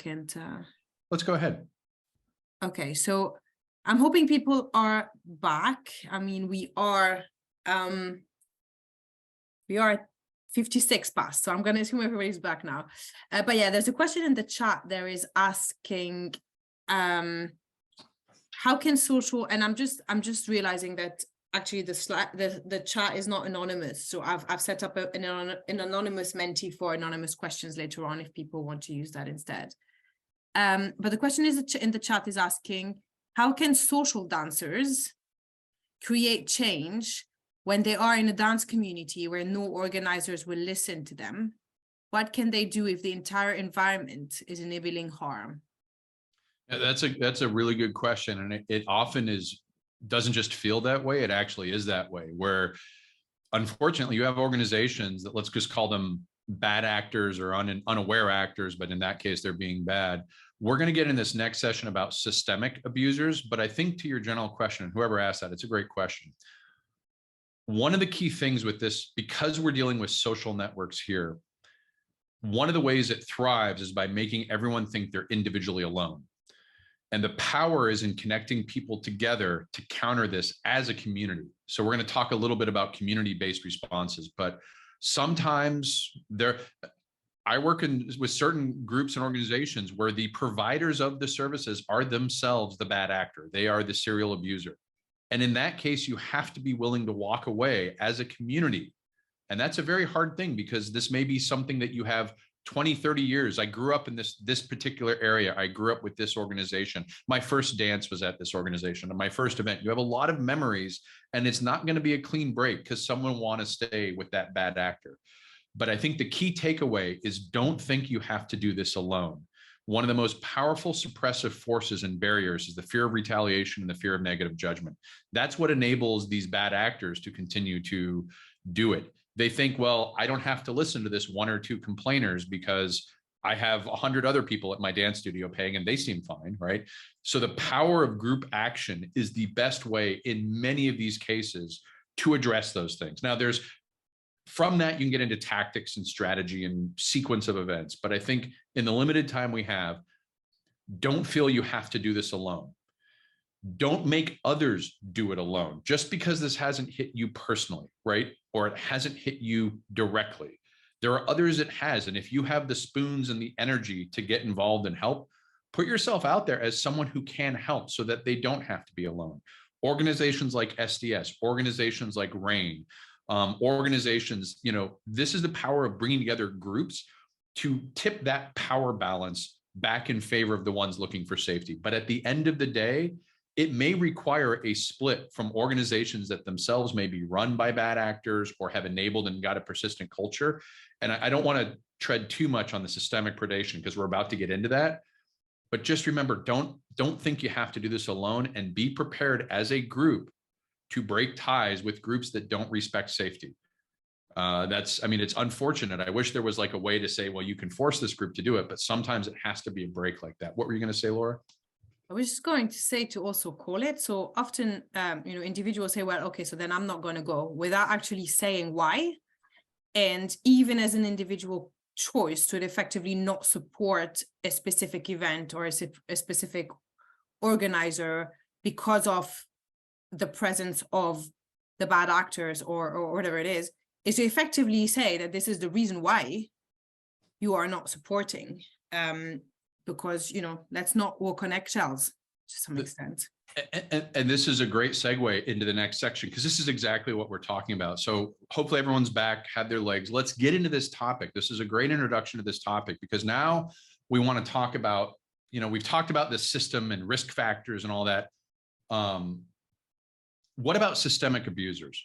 second. Let's go ahead. Okay, so I'm hoping people are back. I mean, we are 56 past, so I'm going to assume everybody's back now. But yeah, there's a question in the chat there is asking, how can social, and I'm just realizing that actually the chat is not anonymous, so I've set up an anonymous Menti for anonymous questions later on if people want to use that instead. But the question is in the chat is asking, how can social dancers create change when they are in a dance community where no organizers will listen to them? What can they do if the entire environment is enabling harm? That's a really good question, and it often doesn't just feel that way. It actually is that way, where unfortunately you have organizations that, let's just call them bad actors or unaware actors, but in that case they're being bad. We're going to get in this next session about systemic abusers, but I think to your general question, whoever asked that, it's a great question. One of the key things with this, because we're dealing with social networks here, one of the ways it thrives is by making everyone think they're individually alone. And the power is in connecting people together to counter this as a community. So we're going to talk a little bit about community-based responses, but sometimes I work with certain groups and organizations where the providers of the services are themselves the bad actor. They are the serial abuser. And in that case, you have to be willing to walk away as a community. And that's a very hard thing, because this may be something that you have 20, 30 years. I grew up in this particular area. I grew up with this organization. My first dance was at this organization, and my first event. You have a lot of memories, and it's not going to be a clean break because someone wants to stay with that bad actor. But I think the key takeaway is, don't think you have to do this alone. One of the most powerful suppressive forces and barriers is the fear of retaliation and the fear of negative judgment. That's what enables these bad actors to continue to do it. They think, well, I don't have to listen to this one or two complainers because I have 100 other people at my dance studio paying and they seem fine, right? So the power of group action is the best way in many of these cases to address those things. Now, from that, you can get into tactics and strategy and sequence of events. But I think in the limited time we have, don't feel you have to do this alone. Don't make others do it alone just because this hasn't hit you personally, right? Or it hasn't hit you directly. There are others it has. And if you have the spoons and the energy to get involved and help, put yourself out there as someone who can help so that they don't have to be alone. Organizations like SDS, organizations like RAIN, organizations, this is the power of bringing together groups to tip that power balance back in favor of the ones looking for safety. But at the end of the day, it may require a split from organizations that themselves may be run by bad actors or have enabled and got a persistent culture. And I don't want to tread too much on the systemic predation because we're about to get into that. But just remember, don't think you have to do this alone, and be prepared as a group to break ties with groups that don't respect safety. It's unfortunate. I wish there was like a way to say, well, you can force this group to do it, but sometimes it has to be a break like that. What were you going to say, Laura? I was just going to say to also call it. So often, individuals say, well, okay, so then I'm not going to go, without actually saying why. And even as an individual choice to effectively not support a specific event or a specific organizer because of the presence of the bad actors or whatever it is to effectively say that this is the reason why you are not supporting. Because, let's not walk on eggshells to some extent. And this is a great segue into the next section, because this is exactly what we're talking about. So hopefully everyone's back, had their legs. Let's get into this topic. This is a great introduction to this topic, because now we want to talk about, we've talked about the system and risk factors and all that. What about systemic abusers,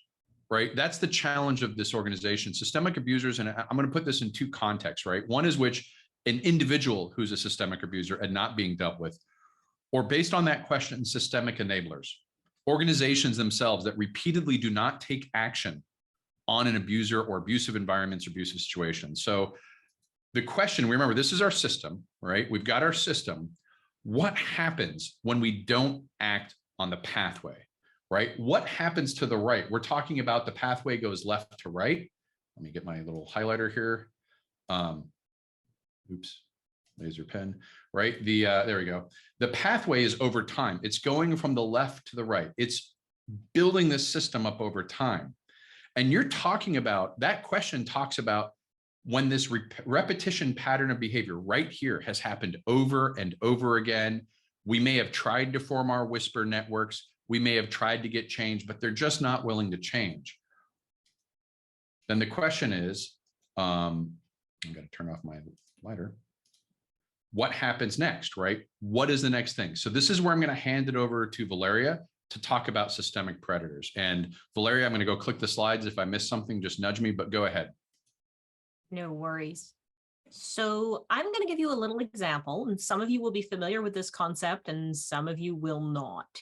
right? That's the challenge of this organization. Systemic abusers, and I'm going to put this in two contexts, right? One is an individual who's a systemic abuser and not being dealt with, or based on that question, systemic enablers, organizations themselves that repeatedly do not take action on an abuser or abusive environments or abusive situations. So the question, remember, this is our system, right? We've got our system. What happens when we don't act on the pathway, right? What happens to the right? We're talking about the pathway goes left to right. Let me get my little highlighter here. Oops. laser pen, right? There we go. The pathway is over time. It's going from the left to the right. It's building this system up over time. And you're talking about, that question talks about when this repetition pattern of behavior right here has happened over and over again. We may have tried to form our whisper networks. We may have tried to get change, but they're just not willing to change. Then the question is, I'm going to turn off my lighter. What happens next, right? What is the next thing? So this is where I'm going to hand it over to Valeria to talk about systemic predators. And Valeria, I'm going to go click the slides. If I miss something, just nudge me, but go ahead. No worries. So I'm going to give you a little example, and some of you will be familiar with this concept and some of you will not.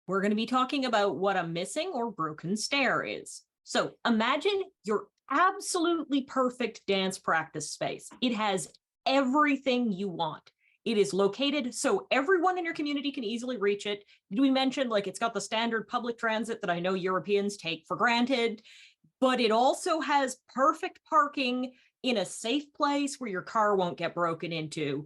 We're going to be talking about what a missing or broken stair is. So imagine your absolutely perfect dance practice space. It has everything you want. It is located so everyone in your community can easily reach it. We mentioned like it's got the standard public transit that I know Europeans take for granted, but it also has perfect parking in a safe place where your car won't get broken into.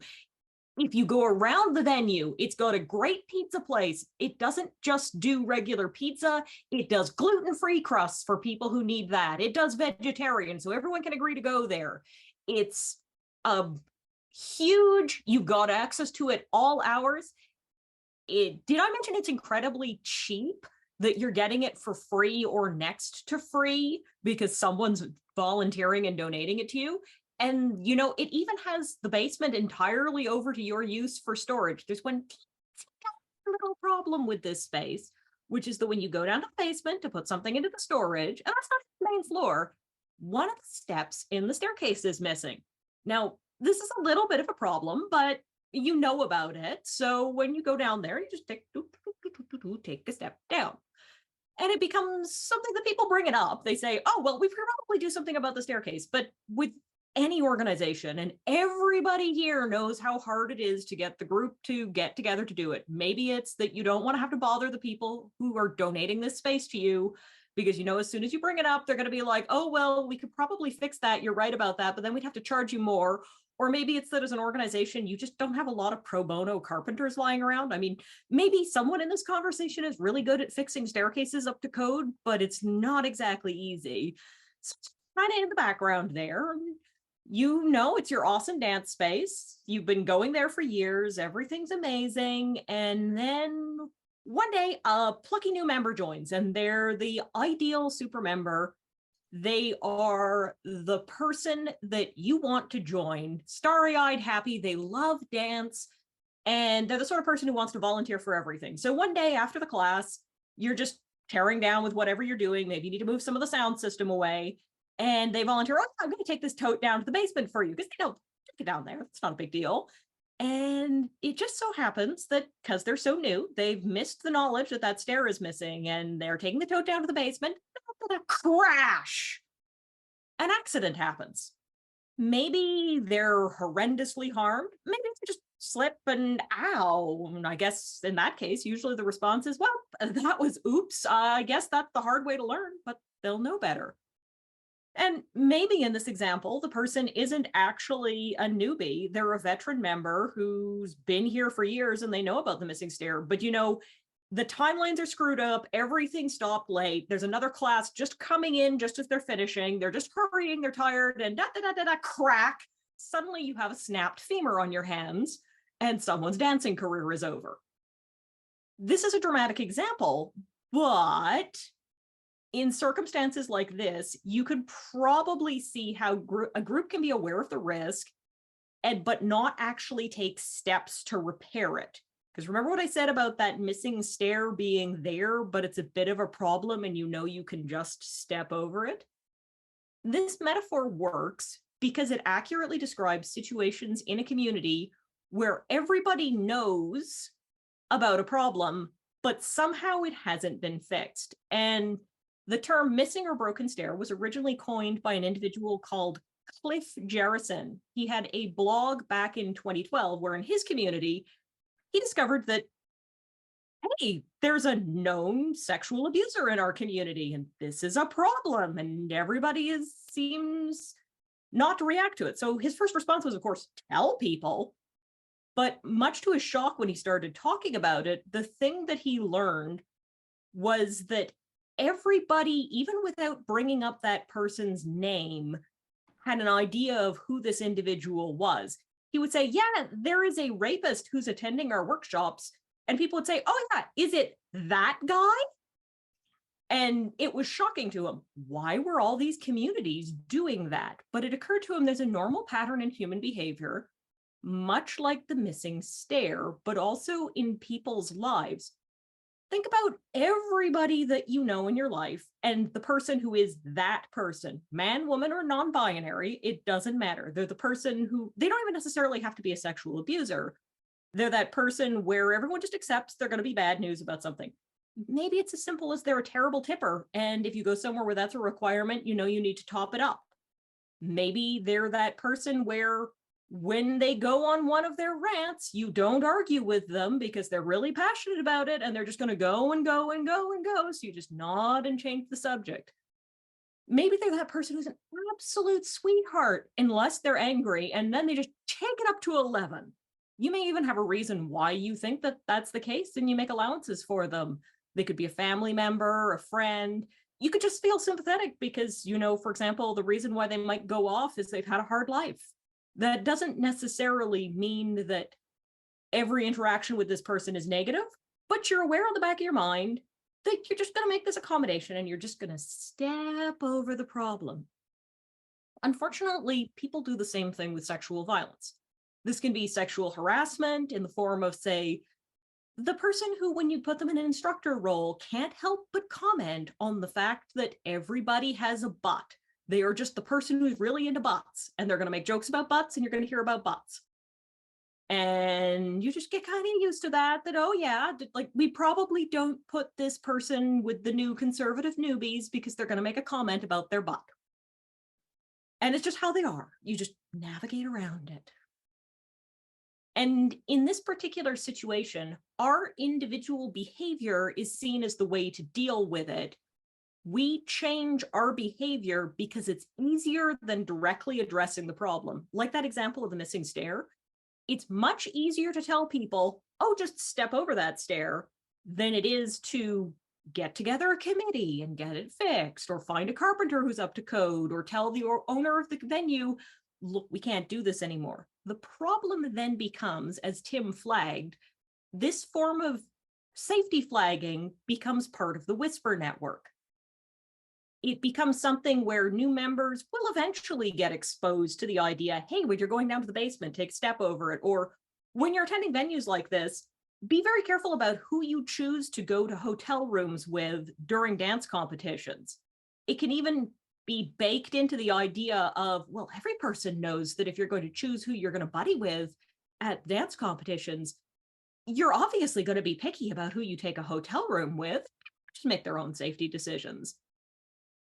If you go around the venue, it's got a great pizza place. It doesn't just do regular pizza. It does gluten-free crusts for people who need that. It does vegetarian, so everyone can agree to go there. It's huge. You've got access to it all hours. Did I mention it's incredibly cheap? That you're getting it for free or next to free because someone's volunteering and donating it to you. And, you know, it even has the basement entirely over to your use for storage. There's one little problem with this space, which is that when you go down to the basement to put something into the storage, and that's not the main floor, one of the steps in the staircase is missing. Now, this is a little bit of a problem, but you know about it. So when you go down there, you just take a step down. And it becomes something that people bring it up. They say, oh, well, we could probably do something about the staircase. But with any organization, and everybody here knows how hard it is to get the group to get together to do it. Maybe it's that you don't want to have to bother the people who are donating this space to you, because, you know, as soon as you bring it up, they're going to be like, oh, well, we could probably fix that. You're right about that. But then we'd have to charge you more. Or maybe it's that as an organization, you just don't have a lot of pro bono carpenters lying around. I mean, maybe someone in this conversation is really good at fixing staircases up to code, but it's not exactly easy. So it's kind of in the background there. You know, it's your awesome dance space. You've been going there for years. Everything's amazing. And then one day, a plucky new member joins, and they're the ideal super member. They are the person that you want to join, starry-eyed, happy. They love dance, and they're the sort of person who wants to volunteer for everything. So one day after the class, you're just tearing down with whatever you're doing. Maybe you need to move some of the sound system away, and they volunteer, oh, I'm going to take this tote down to the basement for you, because they don't get down there. It's not a big deal. And it just so happens that because they're so new, they've missed the knowledge that that stair is missing, and they're taking the tote down to the basement. Crash! An accident happens. Maybe they're horrendously harmed. Maybe they just slip and ow. And I guess in that case, usually the response is, well, that was oops. I guess that's the hard way to learn, but they'll know better. And maybe in this example, the person isn't actually a newbie. They're a veteran member who's been here for years and they know about the missing stair. But, you know, the timelines are screwed up. Everything stopped late. There's another class just coming in just as they're finishing. They're just hurrying. They're tired and crack. Suddenly you have a snapped femur on your hands and someone's dancing career is over. This is a dramatic example, but in circumstances like this, you could probably see how a group can be aware of the risk but not actually take steps to repair it. Because remember what I said about that missing stair being there, but it's a bit of a problem and you know you can just step over it? This metaphor works because it accurately describes situations in a community where everybody knows about a problem, but somehow it hasn't been fixed. And the term missing or broken stair was originally coined by an individual called Cliff Jerrison. He had a blog back in 2012 where in his community, he discovered that, hey, there's a known sexual abuser in our community, and this is a problem, and everybody seems not to react to it. So his first response was, of course, tell people. But much to his shock, when he started talking about it, the thing that he learned was that everybody, even without bringing up that person's name, had an idea of who this individual was. He would say, yeah, there is a rapist who's attending our workshops. And people would say, oh yeah, is it that guy? And it was shocking to him. Why were all these communities doing that? But it occurred to him there's a normal pattern in human behavior, much like the missing stair, but also in people's lives. Think about everybody that you know in your life and the person who is that person, man, woman, or non-binary, it doesn't matter. They're the person who, they don't even necessarily have to be a sexual abuser. They're that person where everyone just accepts they're going to be bad news about something. Maybe it's as simple as they're a terrible tipper. And if you go somewhere where that's a requirement, you know you need to top it up. Maybe they're that person where when they go on one of their rants, you don't argue with them because they're really passionate about it and they're just going to go and go and go and go. So you just nod and change the subject. Maybe they're that person who's an absolute sweetheart unless they're angry, and then they just take it up to 11. You may even have a reason why you think that that's the case, and you make allowances for them. They could be a family member, a friend. You could just feel sympathetic because, you know, for example, the reason why they might go off is they've had a hard life. That doesn't necessarily mean that every interaction with this person is negative, but you're aware on the back of your mind that you're just going to make this accommodation and you're just going to step over the problem. Unfortunately, people do the same thing with sexual violence. This can be sexual harassment in the form of, say, the person who, when you put them in an instructor role, can't help but comment on the fact that everybody has a butt. They are just the person who's really into butts, and they're going to make jokes about butts, and you're going to hear about butts. And you just get kind of used to that, oh yeah, like we probably don't put this person with the new conservative newbies because they're going to make a comment about their butt. And it's just how they are. You just navigate around it. And in this particular situation, our individual behavior is seen as the way to deal with it. We change our behavior because it's easier than directly addressing the problem. Like that example of the missing stair, it's much easier to tell people, oh, just step over that stair, than it is to get together a committee and get it fixed, or find a carpenter who's up to code, or tell the owner of the venue, look, we can't do this anymore. The problem then becomes, as Tim flagged, this form of safety flagging becomes part of the Whisper network. It becomes something where new members will eventually get exposed to the idea, hey, when you're going down to the basement, take a step over it. Or when you're attending venues like this, be very careful about who you choose to go to hotel rooms with during dance competitions. It can even be baked into the idea of, well, every person knows that if you're going to choose who you're going to buddy with at dance competitions, you're obviously going to be picky about who you take a hotel room with. Just make their own safety decisions.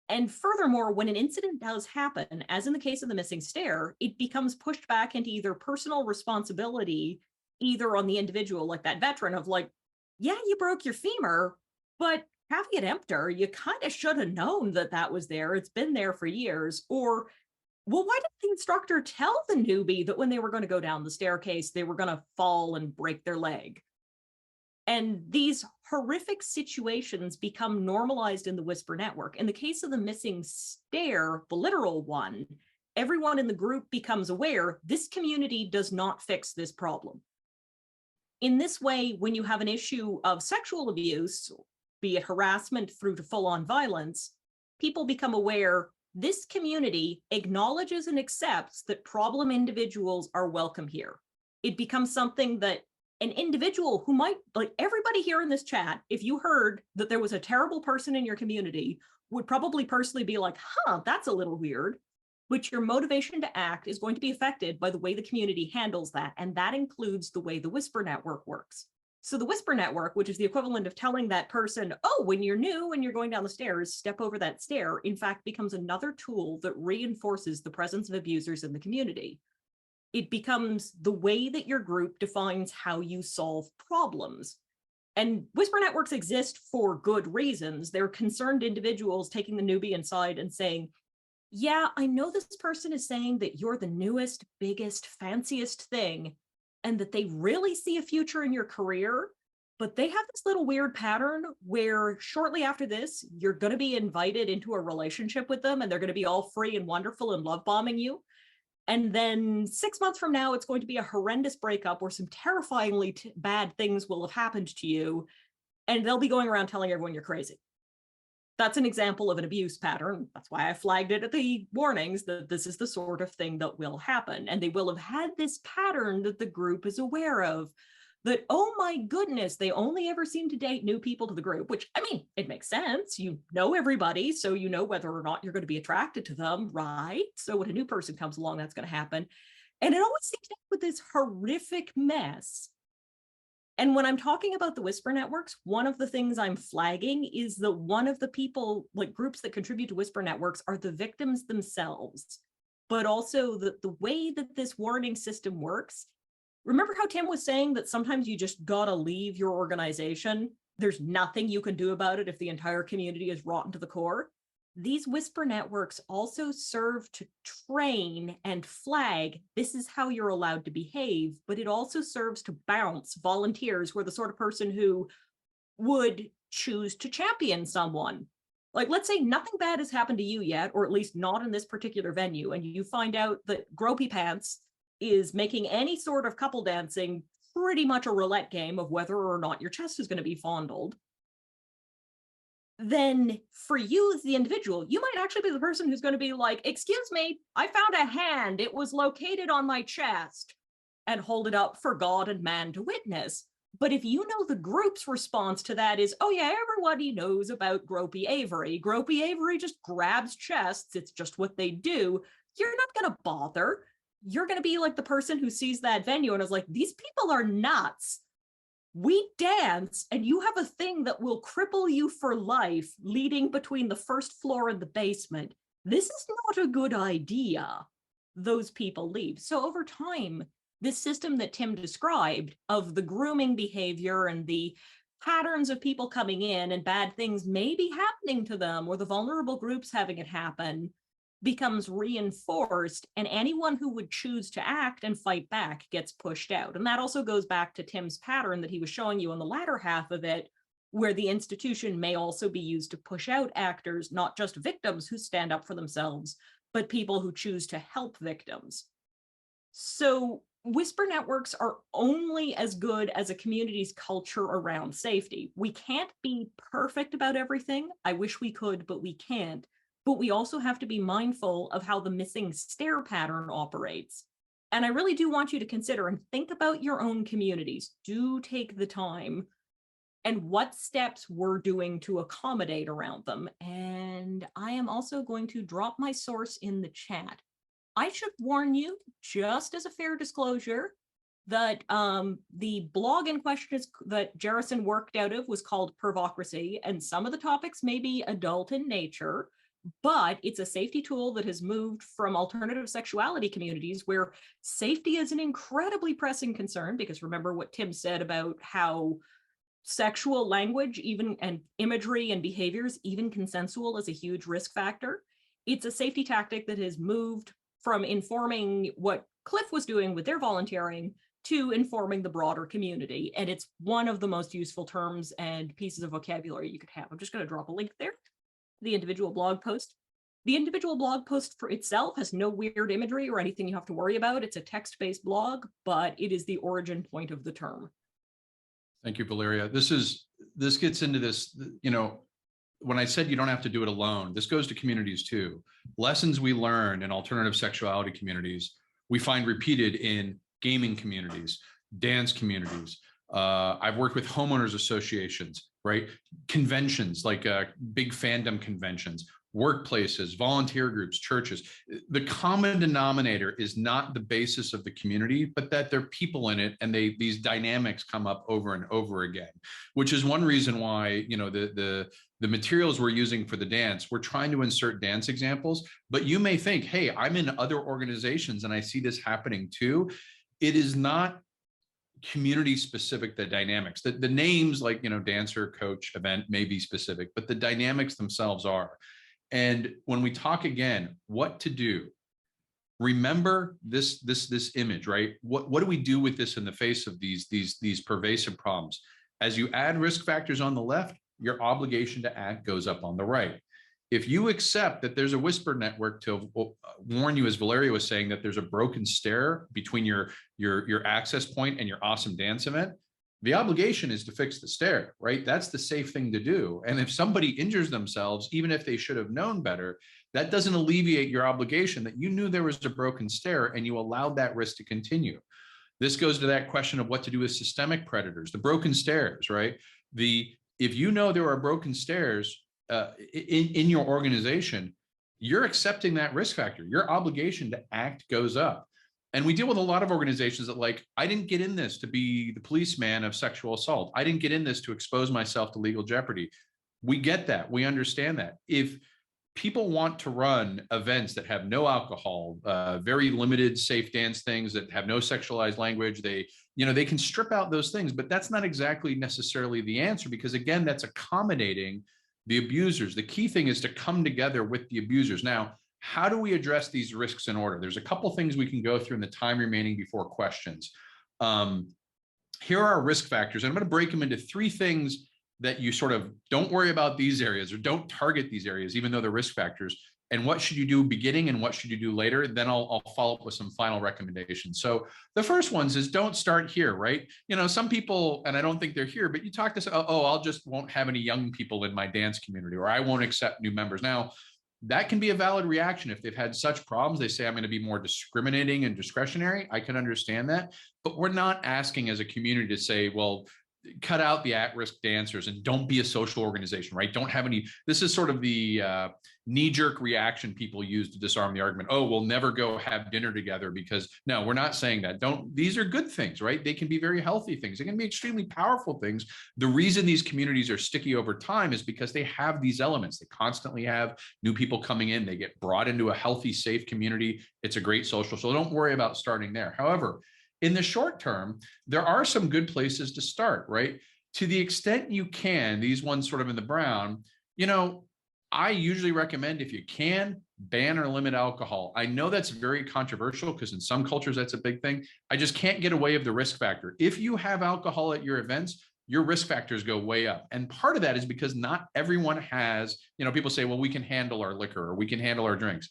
And furthermore, when an incident does happen, as in the case of the missing stair, it becomes pushed back into either personal responsibility, either on the individual, like that veteran of like, yeah, you broke your femur, but caveat emptor, you kind of should have known that that was there. It's been there for years. Or, well, why did the instructor tell the newbie that when they were going to go down the staircase, they were going to fall and break their leg? And these horrific situations become normalized in the Whisper network. In the case of the missing stair, the literal one, everyone in the group becomes aware this community does not fix this problem. In this way, when you have an issue of sexual abuse, be it harassment through to full-on violence, people become aware this community acknowledges and accepts that problem individuals are welcome here. It becomes something that an individual who might, like everybody here in this chat, if you heard that there was a terrible person in your community, would probably personally be like, huh, that's a little weird. But your motivation to act is going to be affected by the way the community handles that. And that includes the way the Whisper network works. So the Whisper network, which is the equivalent of telling that person, oh, when you're new and you're going down the stairs, step over that stair, in fact, becomes another tool that reinforces the presence of abusers in the community. It becomes the way that your group defines how you solve problems. And Whisper networks exist for good reasons. They're concerned individuals taking the newbie inside and saying, yeah, I know this person is saying that you're the newest, biggest, fanciest thing, and that they really see a future in your career, but they have this little weird pattern where shortly after this, you're going to be invited into a relationship with them and they're going to be all free and wonderful and love bombing you. And then 6 months from now, it's going to be a horrendous breakup where some terrifyingly bad things will have happened to you. And they'll be going around telling everyone you're crazy. That's an example of an abuse pattern. That's why I flagged it at the warnings that this is the sort of thing that will happen. And they will have had this pattern that the group is aware of, that, oh my goodness, they only ever seem to date new people to the group, which, I mean, it makes sense. You know everybody, so you know whether or not you're going to be attracted to them, right? So when a new person comes along, that's going to happen. And it always seems to end with this horrific mess. And when I'm talking about the whisper networks, one of the things I'm flagging is that one of the people, like groups that contribute to whisper networks, are the victims themselves, but also the way that this warning system works. Remember how Tim was saying that sometimes you just gotta leave your organization? There's nothing you can do about it if the entire community is rotten to the core. These whisper networks also serve to train and flag, this is how you're allowed to behave, but it also serves to bounce volunteers who are the sort of person who would choose to champion someone. Like, let's say nothing bad has happened to you yet, or at least not in this particular venue, and you find out that Gropey Pants is making any sort of couple dancing pretty much a roulette game of whether or not your chest is going to be fondled. Then for you as the individual, you might actually be the person who's going to be like, excuse me, I found a hand. It was located on my chest, and hold it up for God and man to witness. But if you know the group's response to that is, oh yeah, everybody knows about Gropey Avery. Gropey Avery just grabs chests. It's just what they do. You're not going to bother. You're going to be like the person who sees that venue and is like, these people are nuts. We dance, and you have a thing that will cripple you for life leading between the first floor and the basement. This is not a good idea. Those people leave. So over time, this system that Tim described of the grooming behavior and the patterns of people coming in and bad things may be happening to them, or the vulnerable groups having it happen, becomes reinforced, and anyone who would choose to act and fight back gets pushed out. And that also goes back to Tim's pattern that he was showing you in the latter half of it, where the institution may also be used to push out actors, not just victims who stand up for themselves, but people who choose to help victims. So whisper networks are only as good as a community's culture around safety. We can't be perfect about everything. I wish we could, but we can't. But we also have to be mindful of how the missing stair pattern operates. And I really do want you to consider and think about your own communities. Do take the time and what steps we're doing to accommodate around them. And I am also going to drop my source in the chat. I should warn you, just as a fair disclosure, that the blog in question that Jerison worked out of was called Pervocracy, and some of the topics may be adult in nature, but it's a safety tool that has moved from alternative sexuality communities where safety is an incredibly pressing concern, because remember what Tim said about how sexual language, even and imagery and behaviors, even consensual, is a huge risk factor. It's a safety tactic that has moved from informing what Cliff was doing with their volunteering to informing the broader community. And it's one of the most useful terms and pieces of vocabulary you could have. I'm just going to drop a link there. The individual blog post. The individual blog post for itself has no weird imagery or anything you have to worry about. It's a text-based blog, but it is the origin point of the term. Thank you, Valeria. This gets into this, you know, when I said you don't have to do it alone, this goes to communities too. Lessons we learned in alternative sexuality communities, we find repeated in gaming communities, dance communities. I've worked with homeowners associations, right? Conventions, like big fandom conventions, workplaces, volunteer groups, churches. The common denominator is not the basis of the community, but that there are people in it, and these dynamics come up over and over again, which is one reason why, you know, the materials we're using for the dance, we're trying to insert dance examples, but you may think, hey, I'm in other organizations and I see this happening too. It is not community specific, the dynamics, the names, like, you know, dancer, coach, event may be specific, but the dynamics themselves are. And when we talk again, what to do, remember this image, right? What do we do with this in the face of these pervasive problems? As you add risk factors on the left, your obligation to act goes up on the right. If you accept that there's a whisper network to warn you, as Valeria was saying, that there's a broken stair between your access point and your awesome dance event, the obligation is to fix the stair, right? That's the safe thing to do. And if somebody injures themselves, even if they should have known better, that doesn't alleviate your obligation that you knew there was a broken stair and you allowed that risk to continue. This goes to that question of what to do with systemic predators, the broken stairs, right? If you know there are broken stairs in your organization, you're accepting that risk factor. Your obligation to act goes up. And we deal with a lot of organizations that like, I didn't get in this to be the policeman of sexual assault. I didn't get in this to expose myself to legal jeopardy. We get that. We understand that. If people want to run events that have no alcohol, very limited safe dance things that have no sexualized language, they can strip out those things, but that's not exactly necessarily the answer, because again, that's accommodating the abusers. The key thing is to come together with the abusers. Now, how do we address these risks in order? There's a couple things we can go through in the time remaining before questions. Here are our risk factors. I'm going to break them into 3 things that you sort of don't worry about these areas or don't target these areas, even though they're risk factors. And what should you do beginning and what should you do later? Then I'll follow up with some final recommendations. So the first ones is don't start here, right? Some people, and I don't think they're here, but you talk to, I'll just won't have any young people in my dance community, or I won't accept new members. Now, that can be a valid reaction. If they've had such problems, they say, I'm going to be more discriminating and discretionary. I can understand that, but we're not asking as a community to say, well, cut out the at-risk dancers and don't be a social organization, right? Don't have any, this is sort of the knee-jerk reaction people use to disarm the argument. Oh, we'll never go have dinner together because, no, we're not saying that. These are good things, right? They can be very healthy things. They can be extremely powerful things. The reason these communities are sticky over time is because they have these elements. They constantly have new people coming in. They get brought into a healthy, safe community. It's a great social. So don't worry about starting there. However, in the short term, there are some good places to start, right? To the extent you can, these ones sort of in the brown, I usually recommend, if you can, ban or limit alcohol. I know that's very controversial because in some cultures that's a big thing. I just can't get away with the risk factor. If you have alcohol at your events, your risk factors go way up. And part of that is because not everyone has, people say, well, we can handle our liquor or we can handle our drinks.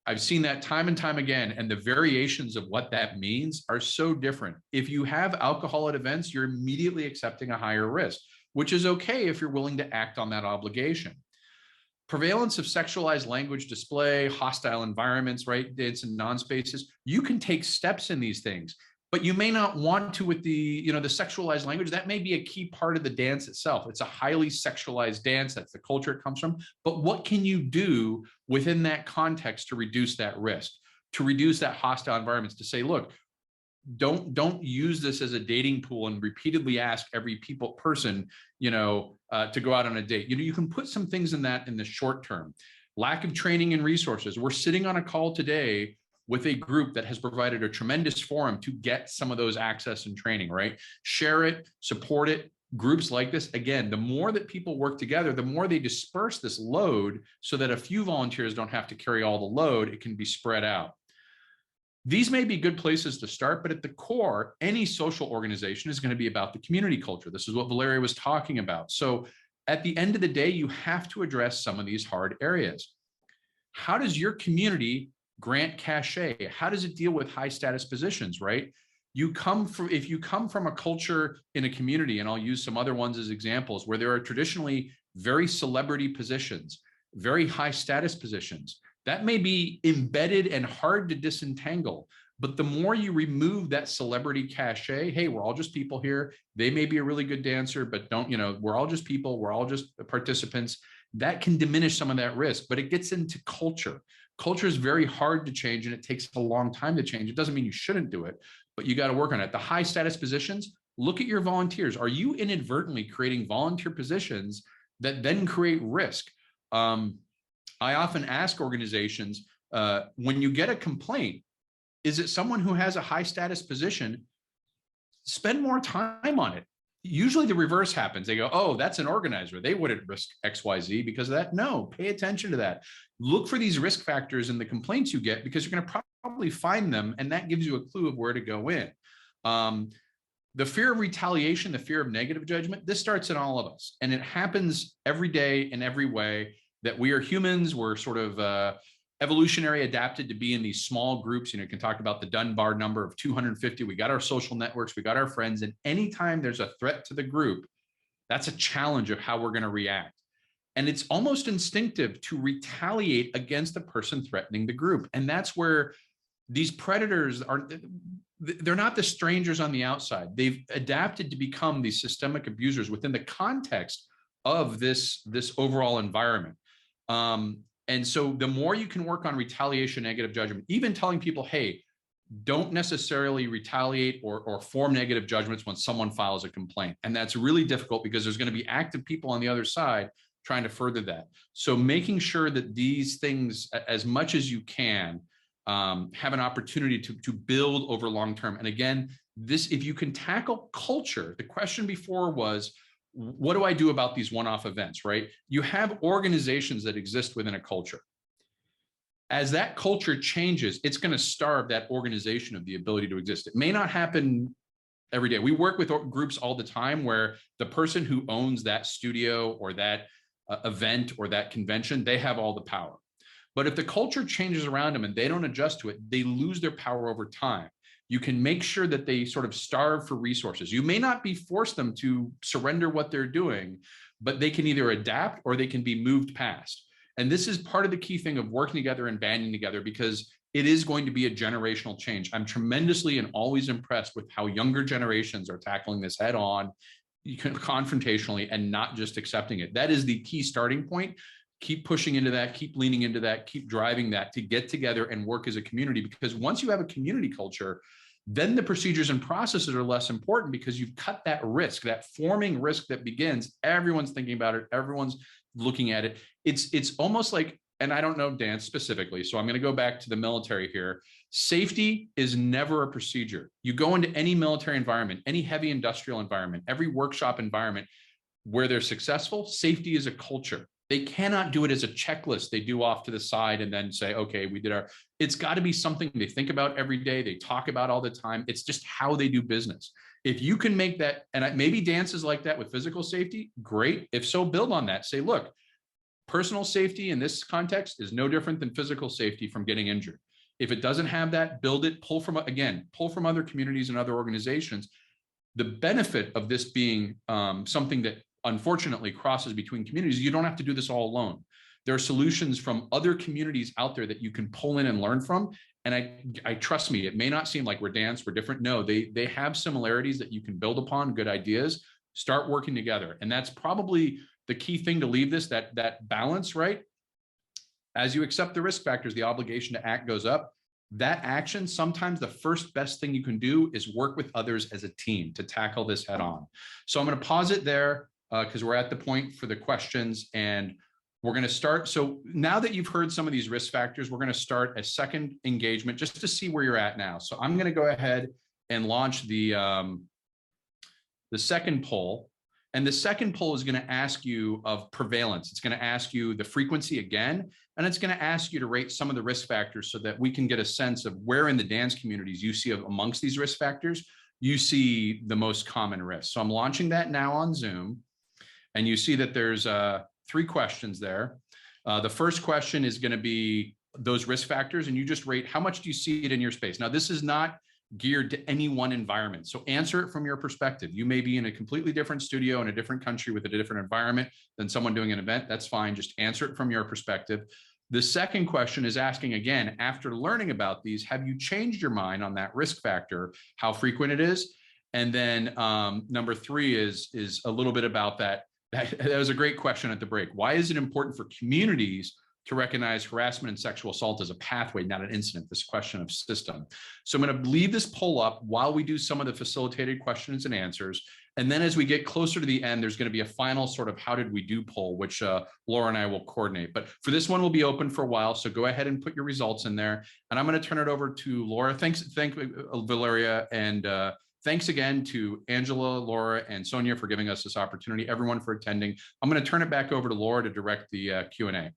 I've seen that time and time again, and the variations of what that means are so different. If you have alcohol at events, you're immediately accepting a higher risk, which is okay if you're willing to act on that obligation. Prevalence of sexualized language display, hostile environments, right? Dance and non-spaces. You can take steps in these things, but you may not want to with the sexualized language. That may be a key part of the dance itself. It's a highly sexualized dance. That's the culture it comes from. But what can you do within that context to reduce that risk, to reduce that hostile environments, to say, look, don't use this as a dating pool and repeatedly ask every person, to go out on a date. You can put some things in that in the short term. Lack of training and resources. We're sitting on a call today with a group that has provided a tremendous forum to get some of those access and training, right? Share it, support it. Groups like this, again, the more that people work together, the more they disperse this load so that a few volunteers don't have to carry all the load. It can be spread out. These may be good places to start, but at the core, any social organization is going to be about the community culture. This is what Valeria was talking about. So at the end of the day, you have to address some of these hard areas. How does your community grant cachet? How does it deal with high status positions, right? If you come from a culture in a community, and I'll use some other ones as examples, where there are traditionally very celebrity positions, very high status positions, that may be embedded and hard to disentangle. But the more you remove that celebrity cachet, hey, we're all just people here. They may be a really good dancer, but we're all just people. We're all just participants. That can diminish some of that risk, but it gets into culture. Culture is very hard to change and it takes a long time to change. It doesn't mean you shouldn't do it, but you got to work on it. The high status positions, look at your volunteers. Are you inadvertently creating volunteer positions that then create risk? I often ask organizations, when you get a complaint, is it someone who has a high status position? Spend more time on it. Usually the reverse happens. They go, oh, that's an organizer. They wouldn't risk XYZ because of that. No, pay attention to that. Look for these risk factors in the complaints you get, because you're going to probably find them, and that gives you a clue of where to go in. The fear of retaliation, the fear of negative judgment, this starts in all of us. And it happens every day in every way that we are humans. We're sort of evolutionary adapted to be in these small groups. You can talk about the Dunbar number of 250. We got our social networks, we got our friends. And anytime there's a threat to the group, that's a challenge of how we're going to react. And it's almost instinctive to retaliate against the person threatening the group. And that's where these predators they're not the strangers on the outside. They've adapted to become these systemic abusers within the context of this overall environment. And so the more you can work on retaliation, negative judgment, even telling people, hey, don't necessarily retaliate or form negative judgments when someone files a complaint. And that's really difficult because there's going to be active people on the other side trying to further that. So making sure that these things, as much as you can, have an opportunity to build over long term. And again, if you can tackle culture, the question before was, what do I do about these one-off events, right? You have organizations that exist within a culture. As that culture changes, it's going to starve that organization of the ability to exist. It may not happen every day. We work with groups all the time where the person who owns that studio or that event or that convention, they have all the power. But if the culture changes around them and they don't adjust to it, they lose their power over time. You can make sure that they sort of starve for resources. You may not be forced them to surrender what they're doing, but they can either adapt or they can be moved past. And this is part of the key thing of working together and banding together, because it is going to be a generational change. I'm tremendously and always impressed with how younger generations are tackling this head on, confrontationally, and not just accepting it. That is the key starting point. Keep pushing into that, keep leaning into that, keep driving that to get together and work as a community. Because once you have a community culture, then the procedures and processes are less important because you've cut that risk, that forming risk that begins. Everyone's thinking about it. Everyone's looking at it. It's almost like, and I don't know dance specifically, so I'm going to go back to the military here. Safety is never a procedure. You go into any military environment, any heavy industrial environment, every workshop environment where they're successful, safety is a culture. They cannot do it as a checklist they do off to the side and then say, okay, we did our, it's got to be something they think about every day. They talk about all the time. It's just how they do business. If you can make that, and maybe dance is like that with physical safety, great. If so, build on that. Say, look, personal safety in this context is no different than physical safety from getting injured. If it doesn't have that, build it, pull from other communities and other organizations. The benefit of this being something that unfortunately crosses between communities, you don't have to do this all alone. There are solutions from other communities out there that you can pull in and learn from. And I trust me, it may not seem like we're different. No, they have similarities that you can build upon, good ideas, start working together. And that's probably the key thing to leave this, that balance, right? As you accept the risk factors, the obligation to act goes up. That action, sometimes the first best thing you can do is work with others as a team to tackle this head on. So I'm going to pause it there because we're at the point for the questions, and we're going to start. So now that you've heard some of these risk factors, we're going to start a second engagement just to see where you're at now. So I'm going to go ahead and launch the second poll. And the second poll is going to ask you of prevalence. It's going to ask you the frequency again, and it's going to ask you to rate some of the risk factors so that we can get a sense of where in the dance communities you see amongst these risk factors, you see the most common risks. So I'm launching that now on Zoom, and you see that there's 3 questions there. The first question is going to be those risk factors, and you just rate how much do you see it in your space. Now, this is not geared to any one environment. So answer it from your perspective. You may be in a completely different studio in a different country with a different environment than someone doing an event. That's fine. Just answer it from your perspective. The second question is asking again, after learning about these, have you changed your mind on that risk factor, how frequent it is? And then number 3 is a little bit about that. That was a great question at the break. Why is it important for communities to recognize harassment and sexual assault as a pathway, not an incident, this question of system? So I'm going to leave this poll up while we do some of the facilitated questions and answers. And then as we get closer to the end, there's going to be a final sort of how did we do poll, which Laura and I will coordinate. But for this one, we'll be open for a while. So go ahead and put your results in there. And I'm going to turn it over to Laura. Thank Valeria. And thanks again to Angela, Laura, and Sonia for giving us this opportunity, everyone for attending. I'm going to turn it back over to Laura to direct the Q&A.